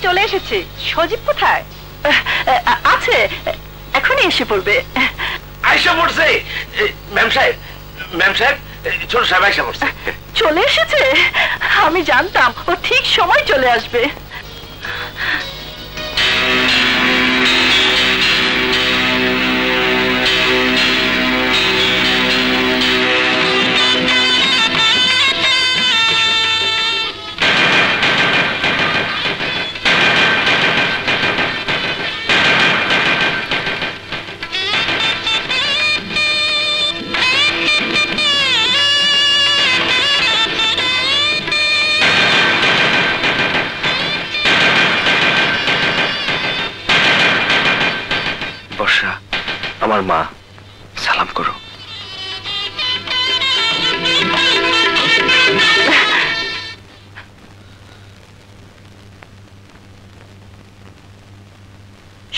চলে এসেছে। সজীব কোথায়? আছে, এখনই এসে পড়বে। আয়শা পড়ছে। ম্যাম সাহেব, ম্যাম সাহেব, ছোট সাহেব আয়শা পড়ছে। চলে এসেছে? আমি জানতাম ও ঠিক সময় চলে আসবে। আমার মা, সালাম করো।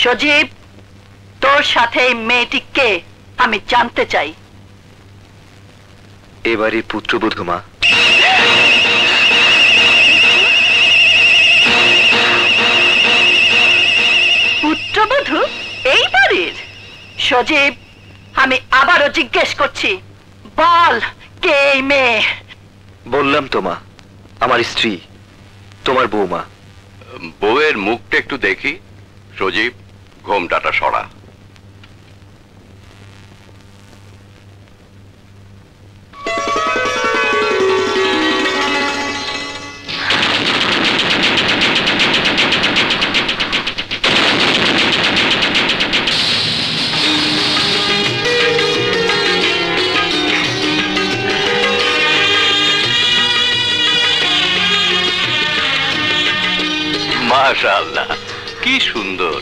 সজীব, তোর সাথে এই মেয়েটি কে আমি জানতে চাই। এবারে পুত্রবধূ মা। পুত্রবধূ এই বাড়ির? সজীব, আমি আবারও জিজ্ঞেস করছি, বল কে এই মেয়ে? বললাম তো মা, আমার স্ত্রী, তোমার বৌমা। বউয়ের মুখটা একটু দেখি। সজীব, ঘোমটাটা সরা। মাশাআল্লাহ, কি সুন্দর,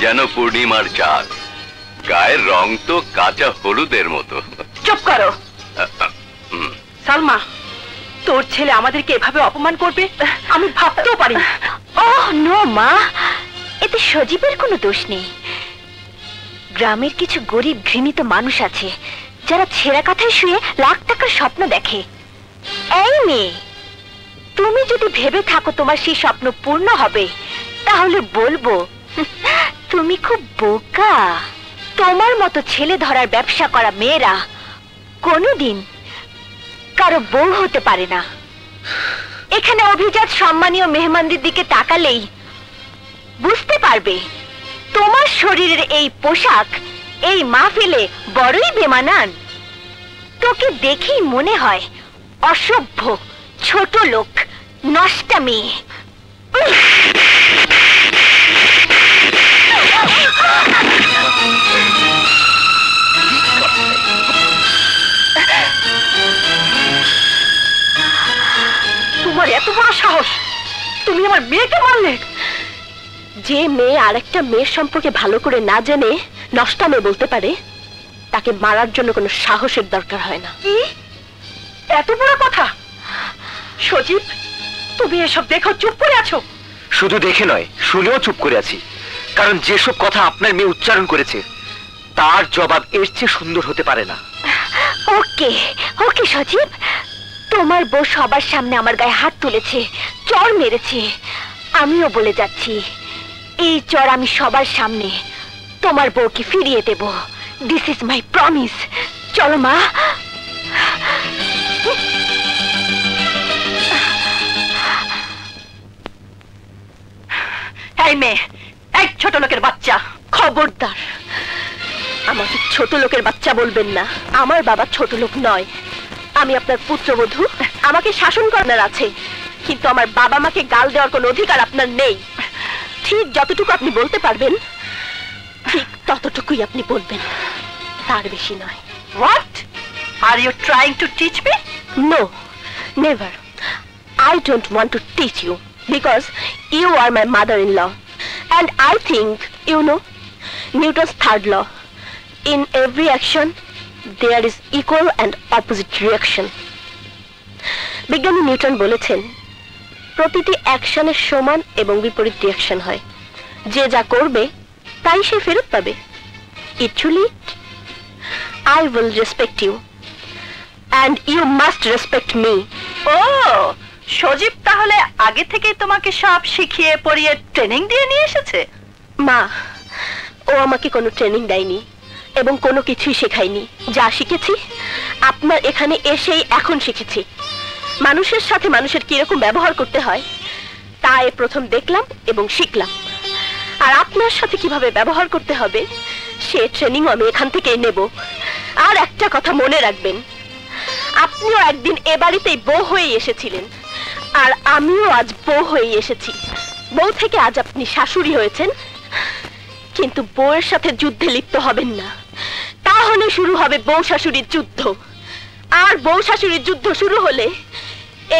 যেন পূর্ণিমার চাঁদ। গায়ের রং তো কাঁচা হলুদের মতো। চুপ করো। সালমা, তোর ছেলে আমাদেরকে এভাবে অপমান করবে আমি ভাবতেও পারি। ওহ নো মা, এতে সজীবের কোনো দোষ নেই। গ্রামের কিছু গরিব ঘৃণিত মানুষ আছে যারা ছেঁড়া কাঁথায় শুয়ে লাখ টাকার স্বপ্ন দেখে। এই মেয়ে, তুমি যদি ভেবে থাকো তোমার সেই স্বপ্ন পূর্ণ হবে, তাহলে বলবো তুমি খুব বোকা। তোমার মতো ছেলে ধরার ব্যবসা করা মেয়েরা কোনোদিন কারো বউ হতে পারে না। এখানে অভিজাত সম্মানীয় মেহমানদের দিকে তাকালেই বুঝতে পারবে তোমার শরীরের এই পোশাক এই মাহফিলে বড়ই বেমানান। তোকে দেখেই মনে হয় অসভ্য, ছোট লোক, নষ্টা মেয়ে। তোমার এত বড় সাহস, তুমি আমার মেয়েকে মারলে? যে মেয়ে আরেকটা মেয়ের সম্পর্কে ভালো করে না জেনে নষ্টা মেয়ে বলতে পারে, তাকে মারার জন্য কোনো সাহসের দরকার হয় না। কি এত বড় কথা? সজীব, তুমি এসব দেখো চুপ করে আছো? শুধু দেখে নয়, শুনেও চুপ করে আছি, কারণ যেসব কথা আপনার মেয়ে উচ্চারণ করেছে তার জবাব এর চেয়ে সুন্দর হতে পারে না। ওকে ওকে সজীব, তোমার বউ সবার সামনে আমার গায়ে হাত তুলেছে, চড় মেরেছে। আমিও বলে যাচ্ছি, এই চড় আমি সবার সামনে তোমার বউকে ফিরিয়ে দেব। This is my promise. চলো মা। এই মেয়ে, এক ছোট লোকের বাচ্চা, খবরদার আমাকে ছোট লোকের বাচ্চা বলবেন না। আমার বাবা ছোট লোক নয়, আমি আপনার পুত্রবধূ। আমাকে শাসন করার আছে, কিন্তু আমার বাবা মাকে গাল দেওয়ার কোনো অধিকার আপনার নেই। ঠিক যতটুকু আপনি বলতে পারবেন ঠিক ততটুকুই আপনি বলবেন, তার বেশি নয়। What? Are you trying to teach me? No, never. I don't want to teach you because you are my mother-in-law, and I think you know Newton's third law. In every action there is equal and opposite reaction. বিজ্ঞানী Newton বলেছেন, প্রতিটি অ্যাকশনের সমান এবং বিপরীত reaction হয়। যে যা করবে তাই সে ফেরত পাবে। Actually, I will respect you and you must respect me. Oh, সজীব তাহলে আগে থেকেই তোমাকে সব শিখিয়ে পড়িয়ে ট্রেনিং দিয়ে নিয়ে এসেছে? মা, ও আমাকে কোনো ট্রেনিং দেয়নি এবং কোনো কিছুই শেখায়নি। যা শিখেছি আপনার এখানে এসেই এখন শিখেছি। মানুষের সাথে মানুষের কিরকম ব্যবহার করতে হয় তা এ প্রথম দেখলাম এবং শিখলাম। আর আপনার সাথে কিভাবে ব্যবহার করতে হবে সে ট্রেনিং আমি এখান থেকেই নেব। আর একটা কথা মনে রাখবেন, আপনিও একদিন এ বাড়িতেই বউ হয়ে এসেছিলেন, আর আমিও আজ বউ হয়ে এসেছি। বউ থেকে আজ আপনি শাশুড়ি হয়েছেন, কিন্তু বউয়ের সাথে যুদ্ধে লিপ্ত হবেন না, তাহলে শুরু হবে বউ শাশুড়ির যুদ্ধ। আর বউ শাশুড়ির যুদ্ধ শুরু হলে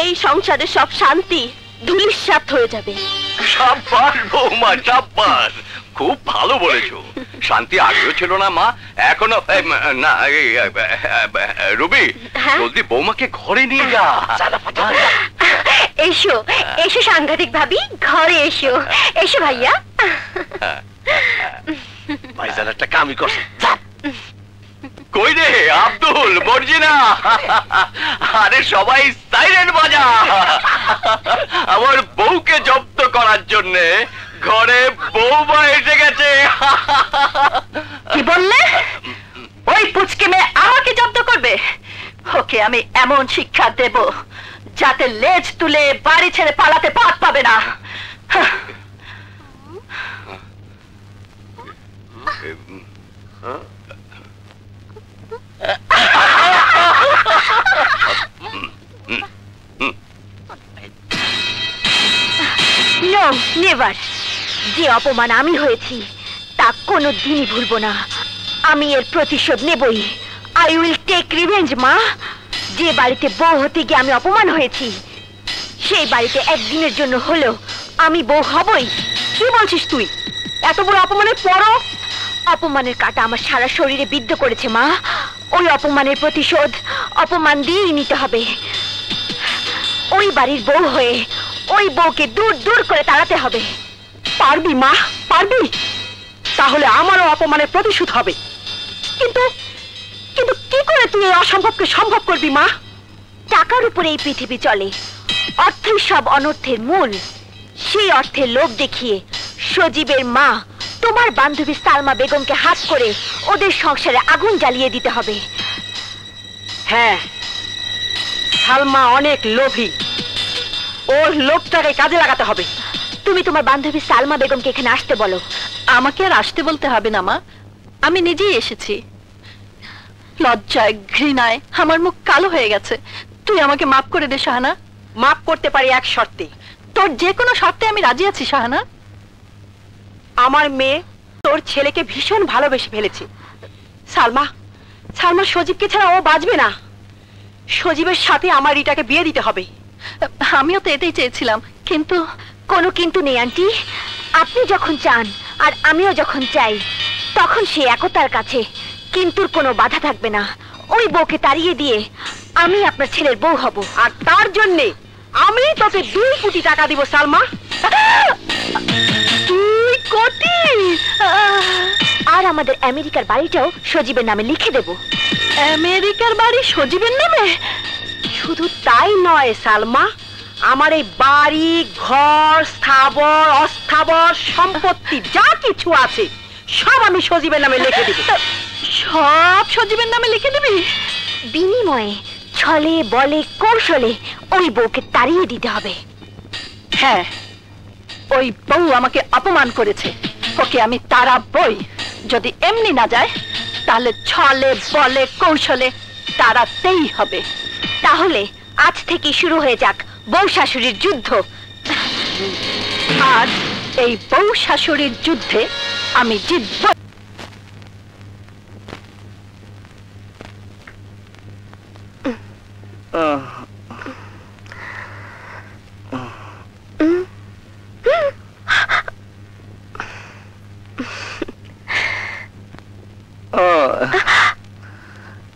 এই সংসারে সব শান্তি ধূলিসাৎ হয়ে যাবে। সাব্বাস বৌমা, সাব্বাস, খুব ভালো বলেছো। শান্তি আগেও ছিল না মা, এখনো না। রুবি, হ্যাঁ? জলদি বৌমাকে ঘরে নিয়ে যা। এসো এসো সাংঘাতিক ভাবি, ঘরে এসো। এসো ভাইয়া। ভাইজান একটা কামই করছে। কই রে আব্দুল, মর্জিনা? আরে সবাই সাইরেন বাজা, আমার বউকে জব্দ করার জন্য ঘরে বৌমা এসে গেছে। কি বললে? ওই পুচকে মেয়ে আমাকে জব্দ করবে? ওকে আমি এমন শিক্ষা দেব যাতে লেজ তুলে বাড়ি ছেড়ে পালাতে পথ পাবে না। No never. যে অপমান আমি হয়েছি তা কোনো দিনই ভুলবো না। আমি এর প্রতিশোধ নেবই। আই উইল টেক রিভেঞ্জ মা। যে বাড়িতে বউ হতে গিয়ে আমি অপমান হয়েছি সেই বাড়িতে একদিনের জন্য হলেও আমি বউ হবই। কি বলছিস তুই? এত বড় অপমানের পরও? অপমানের কাঁটা আমার সারা শরীরে বিদ্ধ করেছে মা। ওই অপমানের প্রতিশোধ অপমান দিয়েই নিতে হবে। ওই বাড়ির বউ হয়ে ওই বউকে দূর দূর করে তাড়াতে হবে। পারবি মা, পারবি? তাহলে আমারও অপমানের প্রতিশোধ হবে। কিন্তু কিন্তু কি করে তুই এই অসম্ভবকে সম্ভব করবি মা? টাকার উপরে এই পৃথিবী চলে, অর্থই সব অনর্থের মূল। সেই অর্থের লোভ দেখিয়ে সজীবের মা তোমার বান্ধবী সালমা বেগমকে হাত করে ওদের সংসারে আগুন জ্বালিয়ে দিতে হবে। হ্যাঁ, সালমা অনেক লোভী, ওর লোভটাকে কাজে লাগাতে হবে। তুমি তোমার বান্ধবী সালমা বেগমকে এখানে আসতে বলো। আমাকে আর আসতে বলতে হবে না মা, আমি নিজেই এসেছি। লজ্জায় ঘৃণায় আমার মুখ কালো হয়ে গেছে। তুই আমাকে মাফ করে দে শাহানা। মাফ করতে পারি এক শর্তে। তোর যে কোনো শর্তে আমি রাজি আছি শাহানা। আমার মেয়ে তোর ছেলেকে ভীষণ ভালোবেসে ফেলেছে। সালমা, সালমা সজীবকে ছাড়া ও বাঁচবে না। সজীবের সাথে আমার রিটাকে বিয়ে দিতে হবে। আমিও তো এটাই চেয়েছিলাম, কিন্তু কোনো কিন্তু নেই আন্টি। আপনি যখন চান আর আমিও যখন চাই তখন সে একতার কাছে কিন্তুর কোনো বাধা থাকবে না। ওই বউকে তাড়িয়ে দিয়ে আমি আপনার ছেলের বউ হব, আর তার জন্যে আমি তোকে 2 কোটি টাকা দিব সালমা। 2 কোটি? আর আমাদের আমেরিকার বাড়িটাও সজীবের নামে লিখে দেব। আমেরিকার বাড়ি সজীবের নামে? শুধু তাই নয় সালমা, আমার এই বাড়ি ঘর স্থাবর অস্থাবর সম্পত্তি যা কিছু আছে সব আমি সজীবের নামে লিখে দিব। সব সজীবের নামে লিখে দিবি? বিনিময়ে ছলে বলে কৌশলে ওই বউকে তাড়িয়ে দিতে হবে। হ্যাঁ, ওই বউ আমাকে অপমান করেছে, ওকে আমি তাড়াবই। যদি এমনি না যায় তাহলে ছলে বলে কৌশলে তাড়াতেই হবে। তাহলে আজ থেকে শুরু হয়ে যাক বউ শাশুড়ির যুদ্ধ। আর এই বউ শাশুড়ির যুদ্ধে আমি জিতব।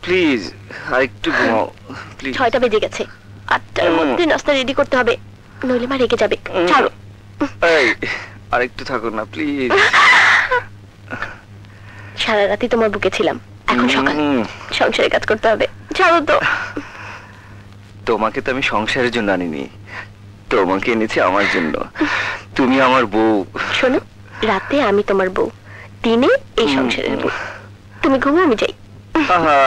প্লিজ আরেকটু ঘুমাও প্লিজ। 6টা বেজে গেছে, 8টার মধ্যে নাস্তা রেডি করতে হবে, নইলে মা রেগে যাবে। ছাড়ো। এই আরেকটু থাকো না প্লিজ। সারা রাতে তোমার বুকে ছিলাম, এখন সকাল, সংসারে কাজ করতে হবে। ছাড়ো তো। তোমাকে তো আমি সংসারের জন্য আনিনি, তোমাকে এনেছি আমার জন্য, তুমি আমার বউ। শোনো, রাতে আমি তোমার বউ, দিনে এই সংসারের বউ। তুমি ঘুমো, আমি যাই। আহা,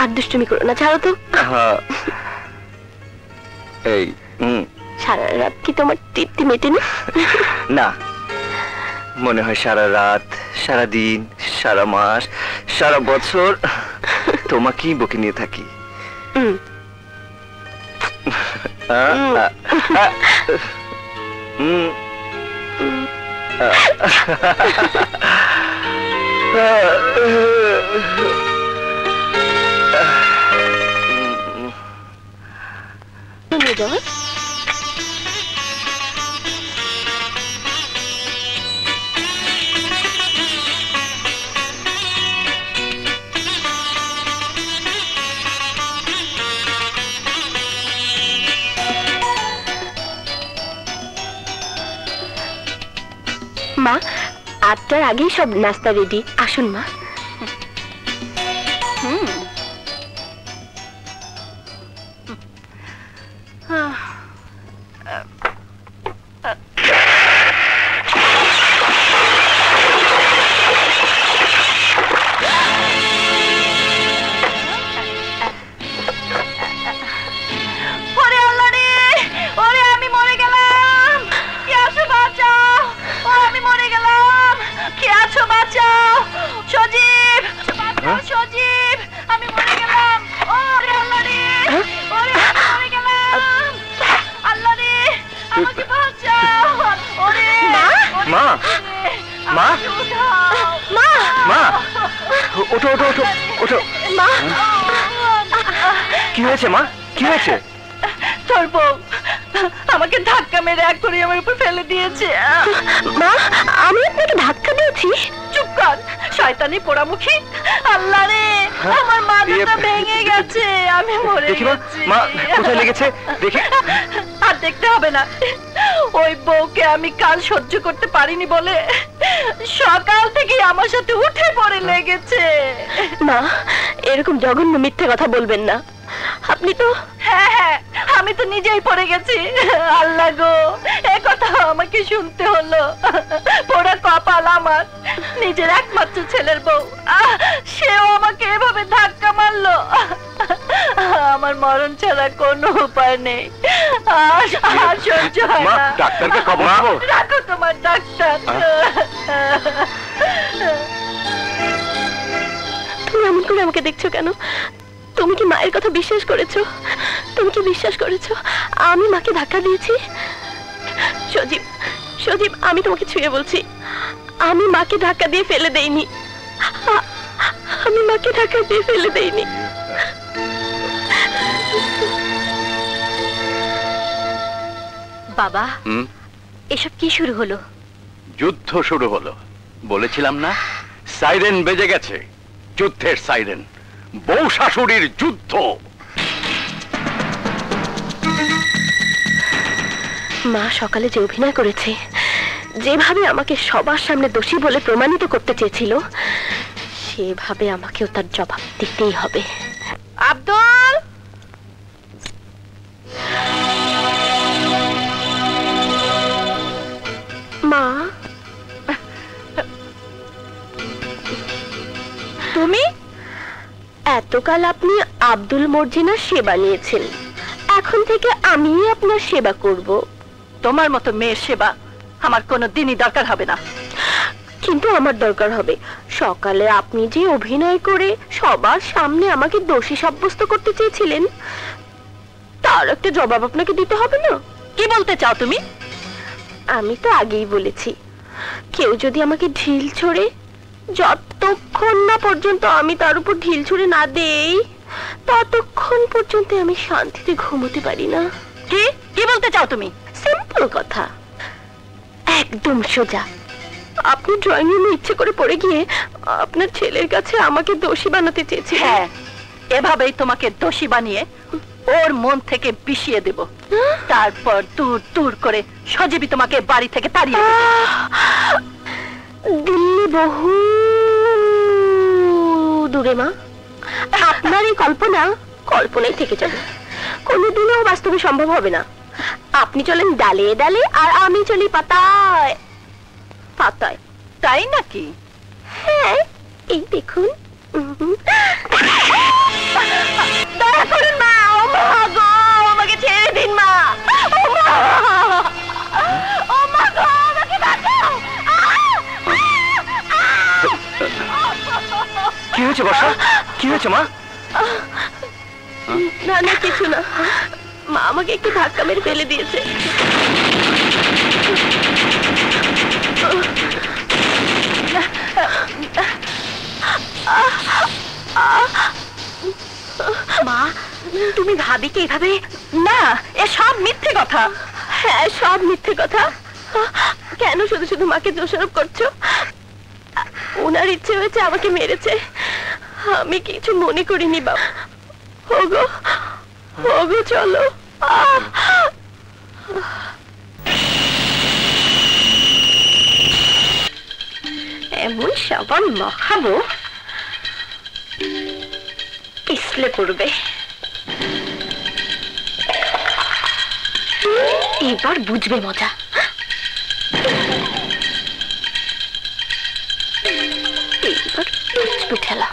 আর দুষ্টুমি করো না, ছাড়ো তো। আহা, এই সারা রাত কি তোমার তৃপ্তি মেটেনি? না, মনে হয় সারা রাত, সারা দিন, সারা মাস, সারা বছর তোমাকেই বকে নিয়ে থাকি। নিয়ে যাও। মা, 8টার আগেই সব নাস্তা রেডি, আসুন মা। কি হয়েছে মা, কি হয়েছে? তোর বউ আমাকে ধাক্কা মেরে এক করে আমার উপর ফেলে দিয়েছে। মা, আমি আপনাকে ধাক্কা দিয়েছি? চুপ কর, শয়তানি পোড়ামুখী। আল্লাহ রে, আমার মাথাটা ভেঙে গেছে, আমি মরে গেছি। মা, কোথায় লেগেছে দেখি। আর দেখতে হবে না, ওই বউকে আমি কাল সহ্য করতে পারিনি বলে সকাল থেকে আমার সাথে উঠে পড়ে লেগেছে। মা, এরকম জঘন্য মিথ্যে কথা বলবেন না। আপনি তো... হ্যাঁ, আমি তো নিজেই পড়ে গেছি। আল্লাহ গো, এ কথা আমাকে শুনতে হলো। পোড়া কপাল আমার, নিজের একমাত্র ছেলের বউ, সেও আমাকে এভাবে ধাক্কা মারলো। আমার মরণ ছাড়া কোনো উপায় নেই। আর সহ্য হয় না। ডাক্তারকে খবর দেবো? রাখো তোমার ডাক্তার। তুমি এমন করে আমাকে দেখছো কেন? তুমি কি মায়ের কথা বিশ্বাস করেছো? তুমি কি বিশ্বাস করেছো আমি মাকে ধাক্কা দিয়েছি? সজীব, সজীব, আমি তোমাকে ছুঁয়ে বলছি, আমি মাকে ধাক্কা দিয়ে ফেলে দেইনি। আমি মাকে ধাক্কা দিয়ে ফেলে দেইনি। বাবা, এসব কি শুরু হলো? যুদ্ধ শুরু হলো। বলেছিলাম না, সাইরেন বেজে গেছে, যুদ্ধের সাইরেন, বউ শাশুড়ির যুদ্ধ। মা সকালে যে অভিনয় করেছে, যেভাবে আমাকে সবার সামনে দোষী বলে প্রমাণিত করতে চেয়েছিল, সেভাবে আমাকেও তার জবাব দিতেই হবে। আব্দুল, মা, তুমি? এতকাল আপনি আব্দুল মর্জিনার সেবা নিয়েছেন, এখন থেকে আমি আপনার সেবা করব। তোমার মতো মেয়ের সেবা আমার কোনো দিনই দরকার হবে না। কিন্তু আমার দরকার হবে। সকালে আপনি যে অভিনয় করে সবার সামনে আমাকে দোষী সাব্যস্ত করতে চেয়েছিলেন, তার একটা জবাব আপনাকে দিতে হবে না? কি বলতে চাও তুমি? আমি তো আগেই বলেছি, কেউ যদি আমাকে ঢিল ছোড়ে, যতক্ষণ না পর্যন্ত আমি তার উপর ঢিল ছুঁড়ে না দেই, ততক্ষণ পর্যন্ত আমি শান্তিতে ঘুমোতে পারি না। কি কি বলতে চাও তুমি? সিম্পল কথা, একদম সোজা। আপনি ড্রয়িং রুমে ইচ্ছে করে পড়ে গিয়ে আপনার ছেলের কাছে আমাকে দোষী বানাতে চেয়েছি। হ্যাঁ, এভাবেই তোমাকে দোষী বানিয়ে ওর মন থেকে বিষিয়ে দেব। তারপর দূর দূর করে সজীবী তোমাকে বাড়ি থেকে তাড়িয়ে দেব। দিল্লি বহু দূরে মা। আপনার এই কল্পনা কল্পনাই থেকে যাবে, কোনোদিনও বাস্তবে সম্ভব হবে না। আপনি চলেন ডালে ডালে আর আমি চলি পাতায় পাতায়। তাই নাকি? হ্যাঁ, এই দেখুন। দয়া করুন মা, ও মা গো, আমাকে ছেড়ে দিন মা। ও মা, ও মা গো, আমাকে বাঁচাও। কি হয়েছে বর্ষা? কি হয়েছে মা? না না, কিছু না। মা আমাকে একটু ধাক্কা মেরে ফেলে দিয়েছে। মা, তুমি ভাবিকে এভাবে? না, এ সব মিথ্যে কথা। হ্যাঁ, সব মিথ্যে কথা। কেন শুধু শুধু মাকে দোষারোপ করছো? ওনার ইচ্ছে হয়েছে আমাকে মেরেছে, আমি কিছু মনে করিনি বাবা। ওগো ওগো, চলো। এমন সাবান মাখাবো পিছলে পড়বে। এবার বুঝবে মজা। এবার বুঝবে ঠেলা।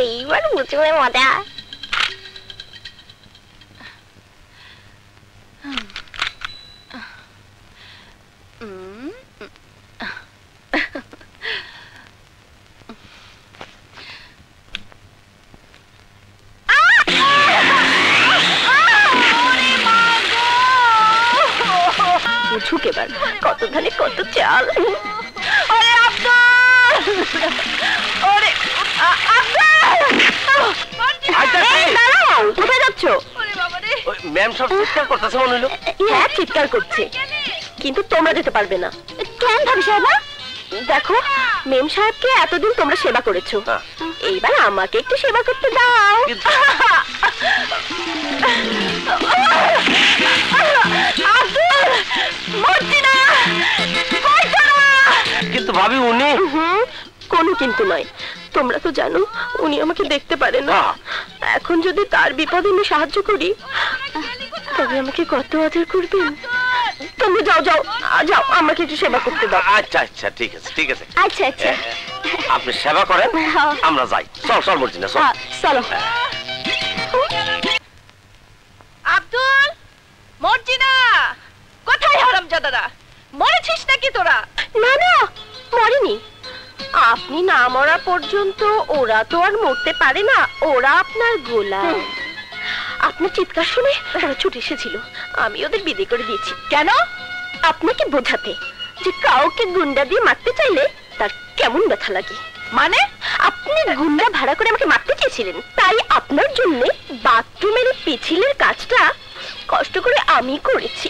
এইবার বুঝবে মজা। বুঝুক এবার কত ধানে কত চাল। ওরে আব্দুল, ওরে কোথায় যাচ্ছ? ম্যাম সব চিৎকার করতেছে মনে হলো। হ্যাঁ, চিৎকার করছে, কিন্তু তোমরা যেতে পারবে না। কেন ভাবি সাহেব? দেখো, মেম সাহেবকে এতদিন তোমরা সেবা করেছো, এইবার আমাকে একটু সেবা করতে দাও। কিন্তু ভাবি উনি কোনো কিন্তু নয়। তোমরা তো জানো উনি আমাকে দেখতে পারে না। এখন যদি তার বিপদে আমি সাহায্য করি তবে আমাকে কত আদর করবেন। তোমরা যাও যাও যাও, আমাকে একটু সেবা করতে দাও। আচ্ছা আচ্ছা, ঠিক আছে ঠিক আছে। আচ্ছা আচ্ছা, আপনি সেবা করেন, আমরা যাই। চল চল মর্জিনা, চল। চলো। আব্দুল, মর্জিনা, কোথায় হারামজাদারা? মরেছিস নাকি তোরা? না না, মরেনি। আপনি না মরা পর্যন্ত ওরা তো আর মরতে পারে না, ওরা আপনার গোলাম। আপনার চিৎকার শুনে ওরা ছুটে এসেছিল, আমি ওদের বিদায় করে দিয়েছি। কেন? আপনাকে বোঝাতে যে কাউকে গুন্ডা দিয়ে মারতে চাইলে তার কেমন ব্যথা লাগে। মানে? আপনি গুন্ডা ভাড়া করে আমাকে মারতে চেয়েছিলেন, তাই আপনার জন্য বাথরুমের পিছিলের কাজটা কষ্ট করে আমি করেছি।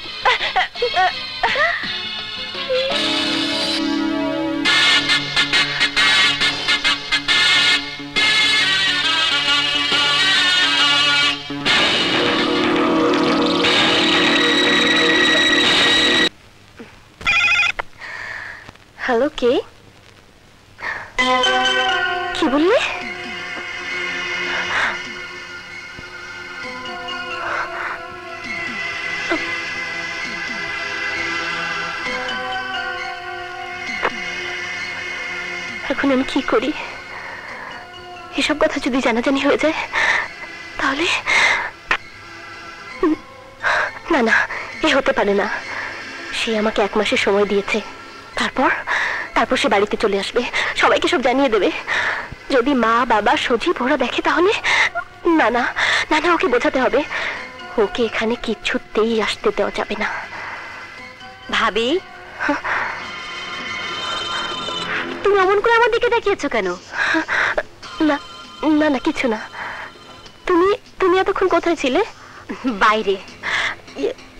হ্যালো, কে? কি বললে? এখন আমি কি করি? এসব কথা যদি জানাজানি হয়ে যায় তাহলে? না না, এ হতে পারে না। সে আমাকে 1 মাসের সময় দিয়েছে, তারপর সে বাড়িতে চলে আসবে, সবাইকে সব জানিয়ে দেবে। যদি মা বাবা সজীব ওরা দেখে তাহলে? না না না না, ওকে বোঝাতে হবে, ওকে এখানে কিছুতেই আসতে দেওয়া যাবে না। ভাবি, তুমি অমন করে আমার দিকে তাকিয়েছো কেন? না না না, কিছু না। তুমি এতক্ষণ কোথায় ছিলে? বাইরে।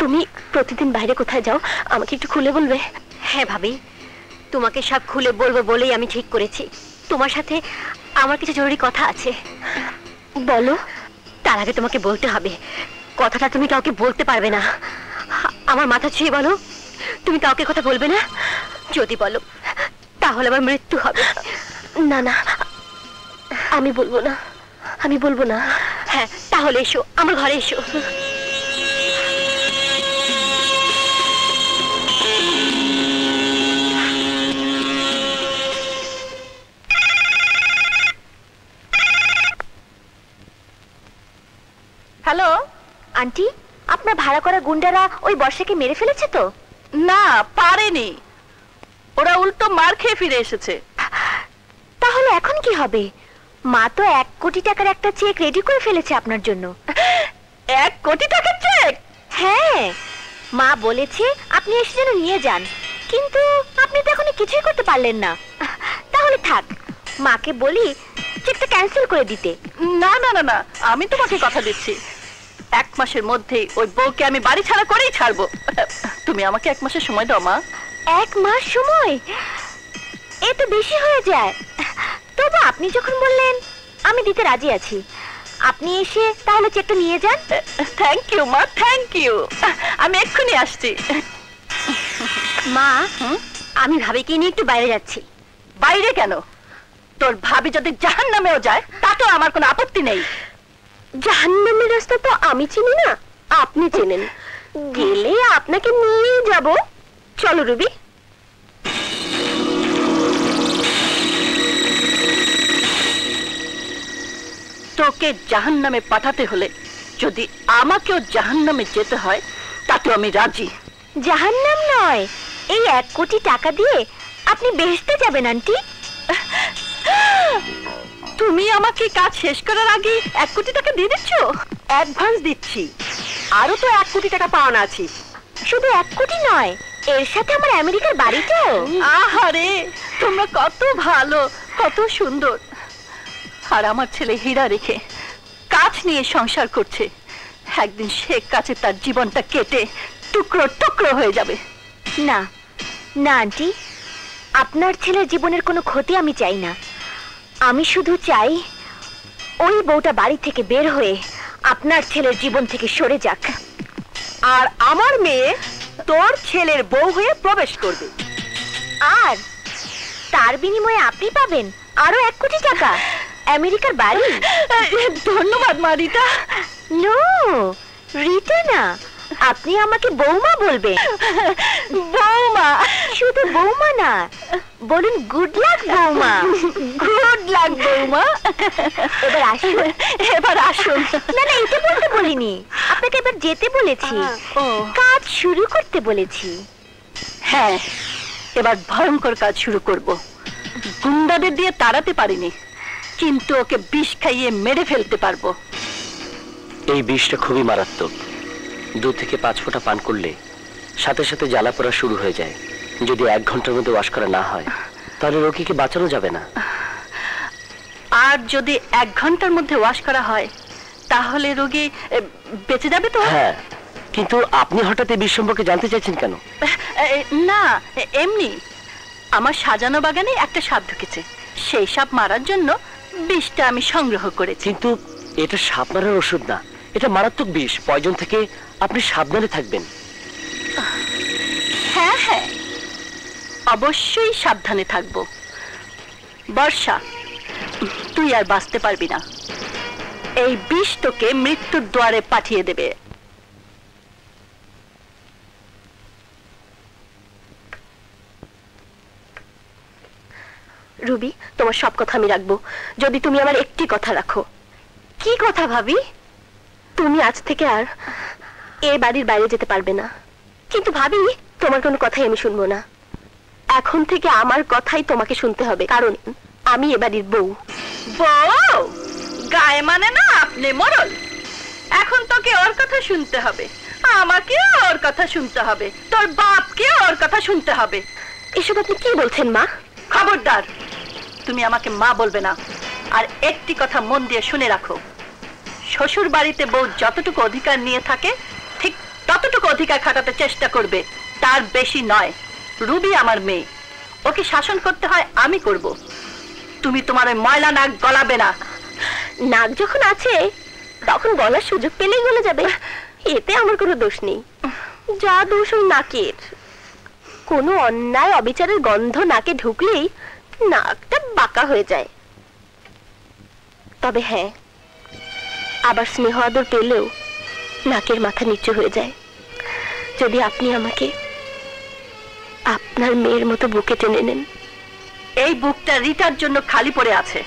তুমি প্রতিদিন বাইরে কোথায় যাও আমাকে একটু খুলে বলবে? হ্যাঁ ভাবি, তোমাকে সব খুলে বলবো বলেই আমি ঠিক করেছি। তোমার সাথে আমার কিছু জরুরি কথা আছে। বলো। তার আগে তোমাকে বলতে হবে, কথাটা তুমি কাউকে বলতে পারবে না। আমার মাথা ছুঁয়ে বলো, তুমি কাউকে কথা বলবে না। যদি বলো তাহলে আমার মৃত্যু হবে। না না, আমি বলবো না, আমি বলবো না। হ্যাঁ, তাহলে এসো, আমার ঘরে এসো। হ্যালো আন্টি, আপনার ভাড়া করা গুন্ডারা ওই বর্ষাকে মেরে ফেলেছে তো? না, পারেনি, ওরা উল্টো মার খেয়ে ফিরে এসেছে। তাহলে এখন কি হবে? মা তো 1 কোটি টাকার একটা চেক রেডি করে ফেলেছে আপনার জন্য। 1 কোটি টাকার চেক? হ্যাঁ, মা বলেছে আপনি এসে যেন নিয়ে যান, কিন্তু আপনি তো এখনো কিছুই করতে পারলেন না। তাহলে থাক, মাকে বলি চেকটা ক্যান্সেল করে দিতে। না না না না, আমি তোমাকে কথা দিচ্ছি, 1 মাসের মধ্যেই ওই বউকে আমি বাড়ি ছাড়া করেই ছাড়বো। তুমি আমাকে 1 মাসের সময় দাও মা। 1 মাস সময়? এ তো বেশি হয়ে যায়। তবু আপনি যখন বললেন আমি দিতে রাজি আছি। আপনি এসে তাহলে চেকটা নিয়ে যান। থ্যাংক ইউ মা, থ্যাংক ইউ, আমি এক্ষুনি আসছি। মা, আমি ভাবিকে নিয়ে একটু বাইরে যাচ্ছি। বাইরে কেন? তোর ভাবি যদি জাহান্নামেও যায় তাতেও আমার কোনো আপত্তি নেই। জাহান্নামের রাস্তা তো আমি চিনি না, আপনি চেনেন। গেলে আপনাকে নিয়ে যাব। চলো রুবি। তোকে জাহান্নামে পাঠাতে হলে যদি আমাকেও জাহান্নামে যেতে হয় তাতে আমি রাজি। জাহান্নাম নয়, এই 1 কোটি টাকা দিয়ে আপনি বেহেশতে যাবেন আন্টি। তুমি আমাকে কাজ শেষ করার আগে 1 কোটি টাকা দিয়ে দিচ্ছ? অ্যাডভান্স দিচ্ছি, আরো তো 1 কোটি টাকা পাওনা আছে। শুধু 1 কোটি নয়, এর সাথে আমার আমেরিকার বাড়িটাও। আহারে, তোমরা কত ভালো, কত সুন্দর। আর আমার ছেলে হীরা রেখে কাজ নিয়ে সংসার করছে, একদিন সে কাছে তার জীবনটা কেটে টুকরো টুকরো হয়ে যাবে। না না আন্টি, আপনার ছেলের জীবনের কোনো ক্ষতি আমি চাই না। আমি শুধু চাই ওই বউটা বাড়ি থেকে বের হয়ে আপনার ছেলের জীবন থেকে সরে যাক, আর আমার মেয়ে তোর ছেলের বউ হয়ে প্রবেশ করবে। আর তার বিনিময়ে আপনি পাবেন আরো 1 কোটি টাকা, আমেরিকার বাড়ি। ধন্যবাদ মা রিতা। নো, রিতা না, আপনি আমাকে বৌমা বলবেন। বৌমা? শুধু বৌমা না, বলুন গুড লাক বৌমা। গুড লাক বৌমা। এবার আসুন। এবার আসুন। না না, এটা বলতে বলিনি, আপনাকে এবার যেতে বলেছি, কাজ শুরু করতে বলেছি। হ্যাঁ, এবার ভয়ঙ্কর কাজ শুরু করব। গুন্ডাদের দিয়ে তাড়াতে পারিনি, কিন্তু ওকে বিষ খাইয়ে মেরে ফেলতে পারবো। এই বিষটা খুবই মারাত্মক। 2 থেকে 5 ফোঁটা পান করলে সাথে সাথে জ্বালা পোড়া শুরু হয়ে যায়। যদি 1 ঘন্টার মধ্যে ওয়াশ করা না হয় তাহলে রোগীকে বাঁচানো যাবে না। আর যদি 1 ঘন্টার মধ্যে ওয়াশ করা হয় তাহলে রোগী বেঁচে যাবে তো? হ্যাঁ, কিন্তু আপনি হঠাৎ এই বিষ সম্পর্কে জানতে চাইছেন কেন? না, এমনি আমার সাজানো বাগানে একটা সাপ ঢুকেছে, সেই সাপ মারার জন্য বিষটা আমি সংগ্রহ করেছি। কিন্তু এটা সাপ মারার ওষুধ না, এটা মারাত্মক বিষ। পয়জন থেকে আপনি সাবধানে থাকবেন। হ্যাঁ হ্যাঁ, অবশ্যই সাবধানে থাকবো। বর্ষা, তুই আর বাঁচতে পারবি না। এই বিষ তোকে মৃত্যুর দ্বারে পাঠিয়ে দেবে। রুবি, তোমার সব কথা আমি রাখবো যদি তুমি আমার একটি কথা রাখো। কি কথা ভাবি? তুমি আজ থেকে আর এ বাড়ির বাইরে যেতে পারবে না। কিন্তু ভাবি, তোমার কোনো কথাই আমি শুনবো না। এখন থেকে আমার কথাই তোমাকে শুনতে হবে, কারণ আমি এ বাড়ির বউ। বউ? গায়ে মানে না আপনি মরল। এখন তোকে ওর কথা শুনতে হবে, আমাকে ওর কথা শুনতে হবে, তোর বাপকে ওর কথা শুনতে হবে। এসব আপনি কি বলছেন মা? খবরদার, তুমি আমাকে মা বলবে না। আর একটি কথা মন দিয়ে শুনে রাখো, শ্বশুর বাড়িতে বউ যতটুকু অধিকার নিয়ে থাকে ঠিক যতটুকু অধিকার খাটাতে চেষ্টা করবে, তার বেশি নয়। রুবি আমার মেয়ে, ওকে শাসন করতে হয় আমি করব। তুমি তোমার ওই ময়লা নাক গলাবে না। নাক যখন আছে তখন বলার সুযোগ পেলেই গলে যাবে, এতে আমার কোনো দোষ নেই। যা দোষ ওই নাকের। কোনো অন্যায় অবিচারের গন্ধ নাকে ঢুকলেই নাকটা বাঁকা হয়ে যায়। তবে হ্যাঁ, আবার স্নেহ আদর পেলেও নাকের মাথা নিচু হয়ে যায় যদি আপনি আমাকে আপনার মেয়ের মতো বুকে টেনে নেন। এই বুকটা রিটার জন্য খালি পড়ে আছে,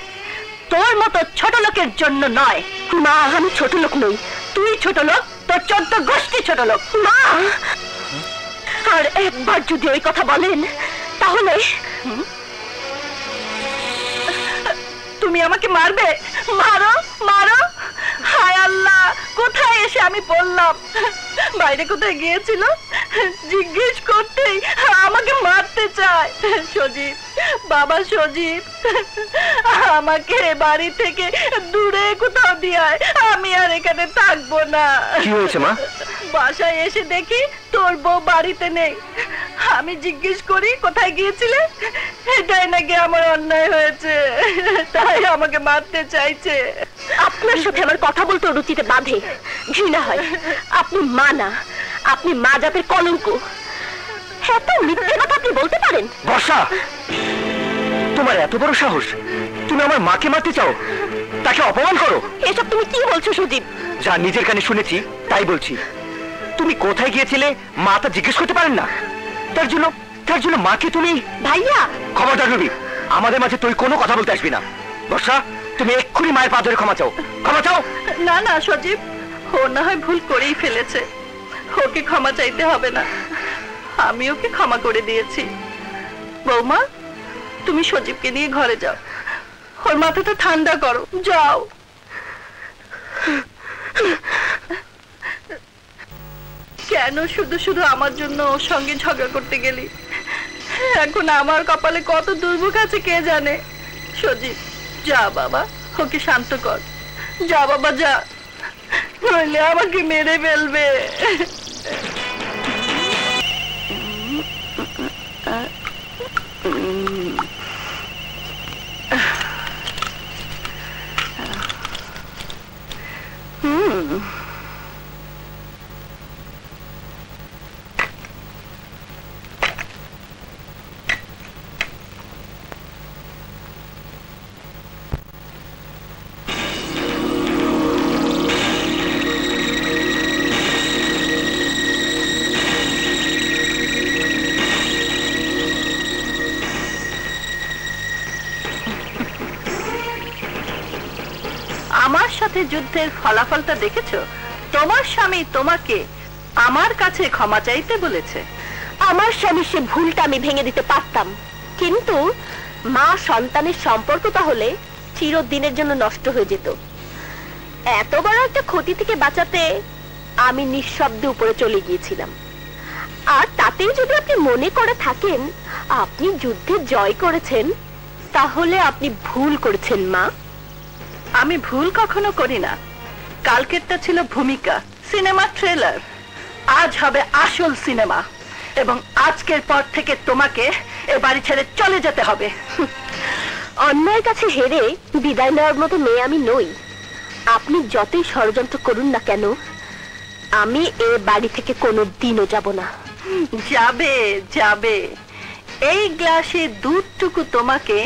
তোর মতো ছোট লোকের জন্য নয়। মা, আমি ছোট লোক নই। তুই ছোট লোক, তোর 14 গোষ্ঠী ছোট লোক। মা, আর একবার যদি ওই কথা বলেন তাহলে তুমি আমাকে মারবে? মারো মারো। হায় আল্লাহ, কোথায় এসে আমি বললাম? বাইরে কোথায় গিয়েছিল জিজ্ঞেস করতেই আমাকে মারতে চায়। সজীব, বাবা সজীব, আমাকে বাড়ি থেকে দূরে কোথাও দিয়ে আয়, আমি আর এখানে থাকবো না। কি হয়েছে মা? বাসায় এসে দেখি তোর বউ বাড়িতে নেই। আমি জিজ্ঞেস করি কোথায় গিয়েছিলে, এটাই নাকি আমার অন্যায় হয়েছে, তাই আমাকে মারতে চাইছে। আপনার সাথে আমার কথা বলতে রুচিতে বাঁধে, ঘৃণা হয়। আপনি মা না, আপনি মা জাতের কলঙ্ক। এত মিথ্যে কথা আপনি বলতে পারেন? বর্ষা, তোমার এত বড় সাহস, তুমি আমার মাকে মারতে চাও, তাকে অপমান করো। এসব তুমি কি বলছো সজীব? যা নিজের কানে শুনেছি তাই বলছি। তুমি কোথায় গিয়েছিলে মা তা জিজ্ঞেস করতে পারেন না? তার জন্য মাকে তুমি... ভাইয়া, খবরদার রবি, আমাদের মাঝে তুই কোনো কথা বলতে আসবি না। বর্ষা, তুমি এক্ষুনি মায়ের পা ধরে ক্ষমা চাও, ক্ষমা চাও। না না সজীব, ও না হয় ভুল করেই ফেলেছে, ওকে ক্ষমা চাইতে হবে না, আমি ওকে ক্ষমা করে দিয়েছি। বৌমা, তুমি সজীবকে নিয়ে ঘরে যাও, ওর মাথাটা ঠান্ডা করো, যাও। কেন শুধু শুধু আমার জন্য ওর সঙ্গে ঝগড়া করতে গেলি? এখন আমার কপালে কত দুর্ভোগ আছে কে জানে। সজীব, যা বাবা, ওকে শান্ত কর, যা বাবা যা, নইলে আমাকে মেরে ফেলবে। আমার সাথে যুদ্ধের ফলাফলটা দেখেছো? তোমার স্বামী তোমাকে আমার কাছে ক্ষমা চাইতে বলেছে। আমার স্বামী সে ভুলটা আমি ভেঙে দিতে পারতাম, কিন্তু মা সন্তানের সম্পর্ক তাহলে চিরদিনের জন্য নষ্ট হয়ে যেত। এত বড় একটা ক্ষতি থেকে বাঁচাতে আমি নিঃশব্দে উপরে চলে গিয়েছিলাম। আর তাতেই যদি আপনি মনে করে থাকেন আপনি যুদ্ধে জয় করেছেন, তাহলে আপনি ভুল করেছেন মা। আমি ভুল কখনো করি না। কালকেরটা ছিল ভূমিকা, সিনেমা ট্রেলার, আজ হবে আসল সিনেমা, এবং আজকের পর থেকে তোমাকে এ বাড়ি ছেড়ে চলে যেতে হবে। অন্যায়ের কাছে হেরে বিদায় নেওয়ার মতো মেয়ে আমি নই। আপনি যতই ষড়যন্ত্র করুন না কেন, আমি এ বাড়ি থেকে কোনো দিনও যাব না। যাবে যাবে, এই গ্লাসে দুধটুকু তোমাকে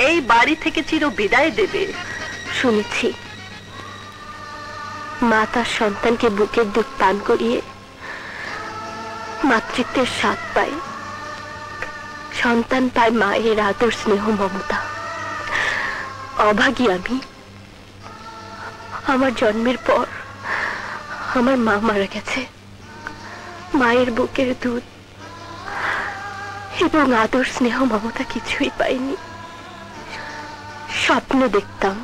এই বাড়ি থেকে চির বিদায় দেবে। শুনেছি মা তার সন্তানকে বুকের দুধ পান করিয়ে মাতৃত্বের স্বাদ পায়, সন্তান পায় মায়ের আদর স্নেহ মমতা। অভাগী আমি। আমার জন্মের পর আমার মা মারা গেছে। মায়ের বুকের দুধ এবং আদর স্নেহ মমতা কিছুই পাইনি। স্বপ্ন দেখতাম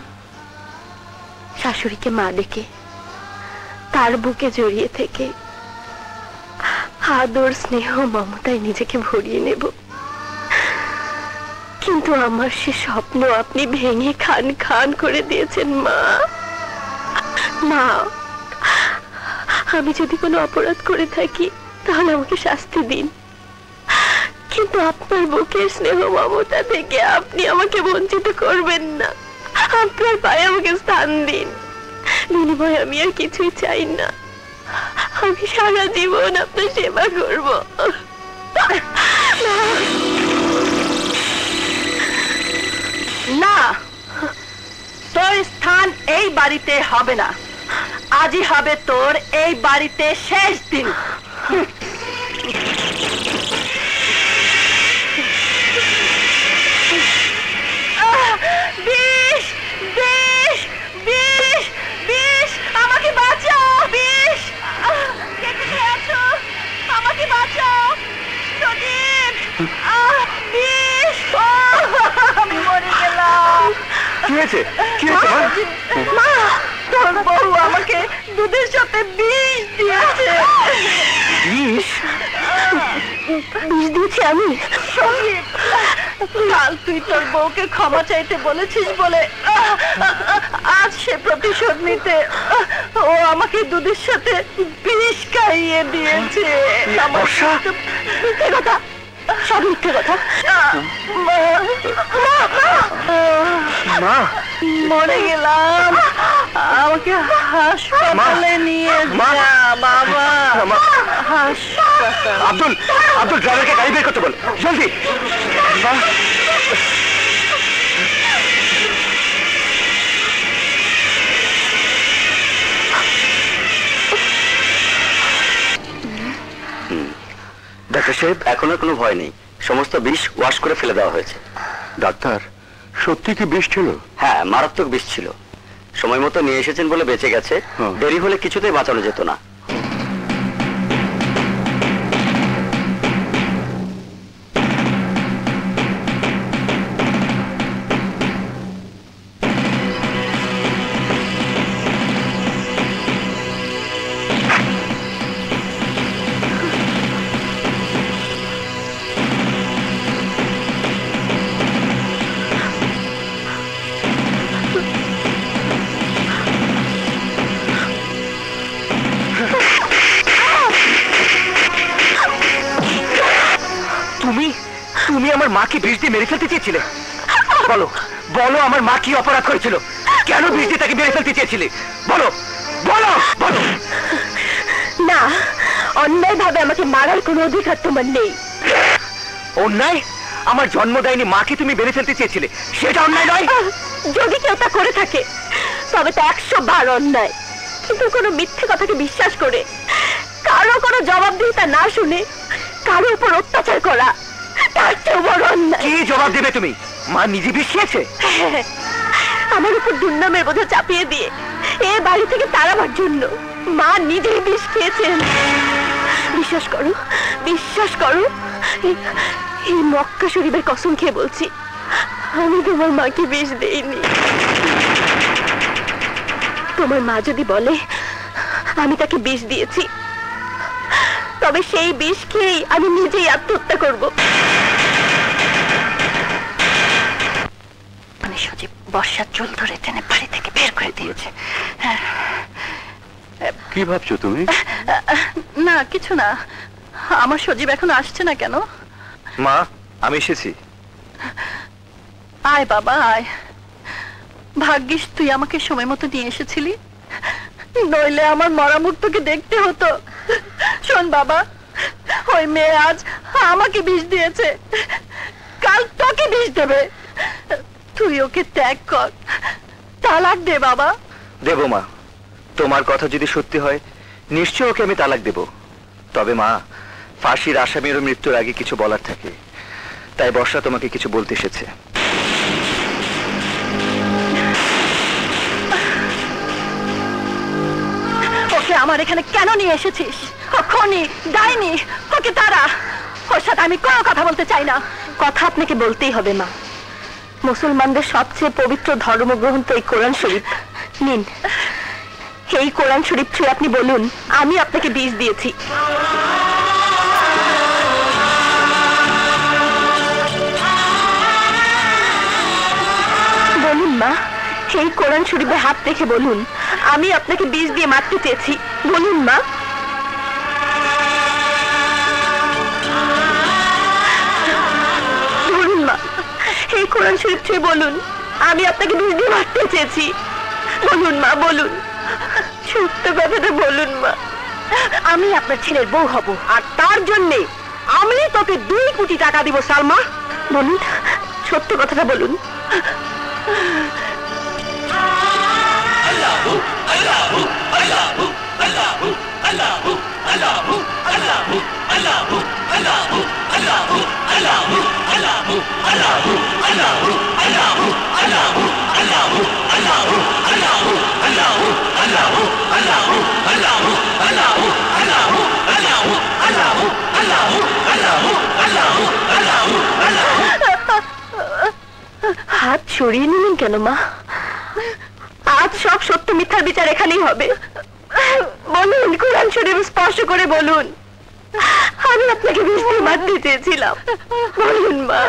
শাশুড়িকে মা ডেকে তার বুকে জড়িয়ে থেকে আদর স্নেহ মমতায় নিজেকে ভরিয়ে নেব, কিন্তু আমার সে স্বপ্ন আপনি ভেঙে খান খান করে দিয়েছেন মা। মা, আমি যদি কোনো অপরাধ করে থাকি তাহলে আমাকে শাস্তি দিন, কিন্তু আপনার বুকের স্নেহ মমতা থেকে আপনি আমাকে বঞ্চিত করবেন না। আপনার পায়ে আমাকে স্থান দিন, বিনিময়ে আমি আর কিছুই চাই না। আমি সারা জীবন আপনার সেবা করব। না, তোর স্থান এই বাড়িতে হবে না। আজই হবে তোর এই বাড়িতে শেষ দিন। বিষ, বিষ, বিষ, বিষ, আমাকে বাঁচাও। বিষ, কে কোথায় আছো? আমাকে বাঁচাও। প্রদীপ, বিষ, আমি মরে গেলাম। কি হয়েছে? কি হয়েছে মা? মা, তোর বউ আমাকে দুধের সাথে বিষ দিয়েছে। বিষ? বিষ দিয়েছি আমি? সঙ্গীত, কাল তুই তোর বউকে ক্ষমা চাইতে বলেছিস বলে আজ সে প্রতিশোধ নিতে ও আমাকে দুধের সাথে বিষ খাইয়ে দিয়েছে। মিথ্যে কথা, সব মিথ্যে কথা। মা, মরে গেলাম, আমাকে হাসপাতালে নিয়ে যা বাবা। হাসপাতাল। আব্দুল, আব্দুল ড্রাইভারকে গাড়ি বের করতে বল, জলদি। মা, ডাক্তার সাহেব, এখন আর কোনো ভয় নেই, সমস্ত বিষ ওয়াশ করে ফেলে দেওয়া হয়েছে। ডাক্তার, সত্যি কি বিষ ছিল? হ্যাঁ, মারাত্মক বিষ ছিল। সময় মতো নিয়ে এসেছেন বলে বেঁচে গেছে, দেরি হলে কিছুতেই বাঁচানো যেত না। তুমি আমার মাকে বিষ দিয়ে মেরে ফেলতে চেয়েছিলে? বলো, বলো আমার মা কি অপরাধ করেছিল? কেন বিষ দিয়ে তাকে মেরে ফেলতে চেয়েছিলে? বলো, বলো, বলো। না, অন্যায় ভাবে আমাকে মারার কোনো অধিকার তোমার নেই। অন্যায়? আমার জন্ম দেয়নি মাকে তুমি মেরে ফেলতে চেয়েছিলে, সেটা অন্যায় নয়? যদি কেউ তা করে থাকে তবে তা 100 বার অন্যায়, কিন্তু কোনো মিথ্যে কথাকে বিশ্বাস করে কারো কোনো জবাবদিহিতা না শুনে কারো উপর অত্যাচার করা তার চেয়ে বড় অন্যায়। কি জবাব দেবে তুমি? মা নিজে বিষ খেয়েছে? আমার উপর দুর্নামের বোঝা চাপিয়ে দিয়ে এ বাড়ি থেকে তাড়াবার জন্য মা নিজেই বিষ খেয়েছেন। বিশ্বাস করো, বিশ্বাস করো, এই মক্কা শরীফের কসম খেয়ে বলছি, আমি তোমার মাকে বিষ দেইনি। তোমার মা যদি বলে আমি তাকে বিষ দিয়েছি, তবে সেই বিষ খেয়েই আমি নিজেই আত্মহত্যা করব। মানে সজীব বর্ষার চুল ধরে টেনে বাড়ি থেকে বের করে দিয়েছে। কি ভাবছো তুমি? না, কিছু না। আমার সজীব এখন আসছে না কেন? মা, আমি এসেছি। আয় বাবা আয়, ভাগ্যিস তুই আমাকে সময় মতো নিয়ে এসেছিলি, নইলে আমার মরা মুখ তোকে দেখতে হতো। শোন বাবা, ওই মেয়ে আজ আমাকে বিষ দিয়েছে, কাল তোকে বিষ দেবে। তুই ওকে ত্যাগ কর, তালাক দে বাবা। দেব মা, তোমার কথা যদি সত্যি হয় নিশ্চয় ওকে আমি তালাক দেব। তবে মা, ফাঁসির আসামির মৃত্যুর আগে কিছু বলার থাকে, তাই বর্ষা তোমাকে কিছু বলতে এসেছে। ওকে আমার এখানে কেন নিয়ে এসেছিস? ও খুনি, ডাইনি, ওকে তারা। ওর সাথে আমি কোনো কথা বলতে চাই না। কথা আপনাকে বলতেই হবে মা, মুসলমানদের সবচেয়ে পবিত্র ধর্মগ্রন্থ এই কোরআন শরীফ। নিন, এই কোরআন শরীফ ছুঁয়ে আপনি বলুন আমি আপনাকে বিষ দিয়েছি। বলুন মা, এই কোরআন শরীফে হাত রেখে বলুন আমি আপনাকে বিষ দিয়ে মারতে চেয়েছি। বলুন মা। এই কোরআন শরীফ ছুঁয়ে বলুন আমি আপনাকে বিষ দিয়ে মারতে চেয়েছি। বলুন মা, বলুন, সত্য কথাটা বলুন মা। আমি আপনার ছেলের বউ হব, আর তার জন্যে আমি তোকে 2 কোটি টাকা দিব সালমা। বলুন, সত্য কথাটা বলুন। হাত সরিয়ে নিলেন কেন মা? আজ সব সত্য মিথ্যার বিচার এখানেই হবে। বলুন, কোরআন শরীফ স্পর্শ করে বলুন আমি আপনাকে বিষ দিয়ে মারতে চেয়েছিলাম। বলুন মা।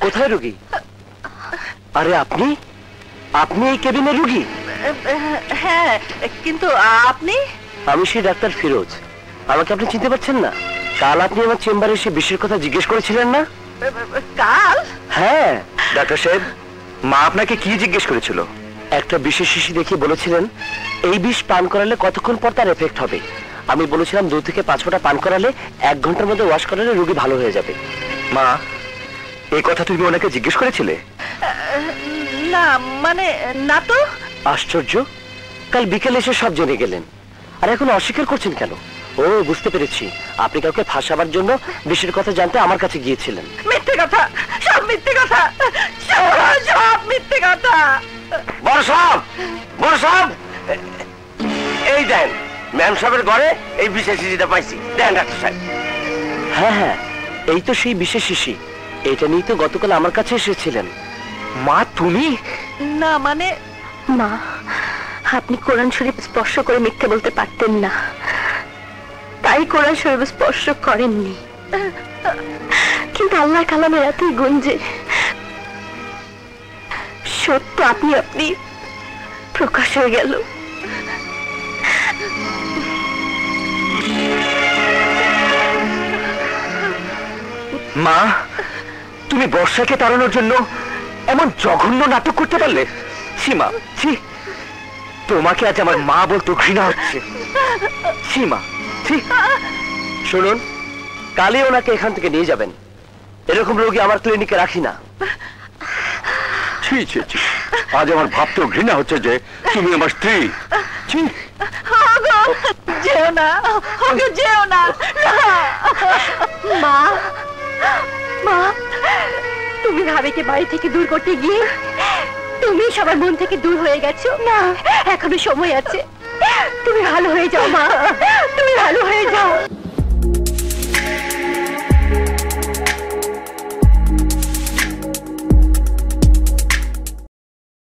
কোথায় রুগী? আরে আপনি আপনি এই কেবিনের রুগী? হ্যাঁ, কিন্তু আপনি? আমি সেই ডাক্তার ফিরোজ। আমাকে আপনি চিনতে পারছেন না? কাল আপনি আমার চেম্বারে এসে বিষের কথা জিজ্ঞেস করেছিলেন না? কাল? হ্যাঁ। ডাক্তার সাহেব, মা আপনাকে কি জিজ্ঞেস করেছিল? একটা বিশেষ শিশি দেখিয়ে বলেছিলেন এই বিষ পান করালে কতক্ষণ পর তার এফেক্ট হবে। আমি বলেছিলাম 2 থেকে 5 ফোঁটা পান করালে 1 ঘন্টার মধ্যে ওয়াশ করালে রোগী ভালো হয়ে যাবে। মা, এই কথা তুমি ওনাকে জিজ্ঞেস করেছিলে? না মানে না তো। আশ্চর্য, কাল বিকেলে এসে সব জেনে গেলেন, আর এখন অস্বীকার করছেন কেন? ও বুঝতে পেরেছি, আপনি কাউকে ফাঁসাবার জন্য বিষের কথা জানতে আমার কাছে গিয়েছিলেন। মিথ্যে কথা, সব মিথ্যে কথা, সব মিথ্যে কথা। বড় সাহেব, বড় সাহেব, এই দেন ম্যাম সাহেবের ঘরে এই বিশেষ শিশিটা পাইছি, দেন ডাক্তার সাহেব। হ্যাঁ হ্যাঁ, এই তো সেই বিশেষ শিশি। এটা নিয়ে তো গতকাল আমার কাছে এসেছিলেন। মা তুমি? না মানে মা, আপনি কোরআন শরীফ স্পর্শ করে মিথ্যে বলতে পারতেন না, তাই কোরআন শরীফ স্পর্শ করেননি। কিন্তু আল্লাহ কালামের এতই গুণ যে সত্য আপনি আপনি প্রকাশ হয়ে গেল। মা, তুমি বর্ষাকে তাড়ানোর জন্য এমন জঘন্য নাটক করতে পারলে? সীমা, ছি, তোমাকে আজ আমার মা বলতে ঘৃণা হচ্ছে। সীমা, ছি। শুনুন, কালই ওনাকে এখান থেকে নিয়ে যাবেন। এরকম রোগী আমার ক্লিনিকে রাখি না। ছি ছি ছি, আজ আমার ভাবতেও ঘৃণা হচ্ছে যে তুমি আমার স্ত্রী। ছি। যেও না, যেও না। মা, মা, তুমি ভাবিকে বাড়ি থেকে দূর করতে গিয়ে তুমি সবার মন থেকে দূর হয়ে গেছো। না, এখনো সময় আছে। তুমি ভালো হয়ে যাও মা, তুমি ভালো হয়ে যাও।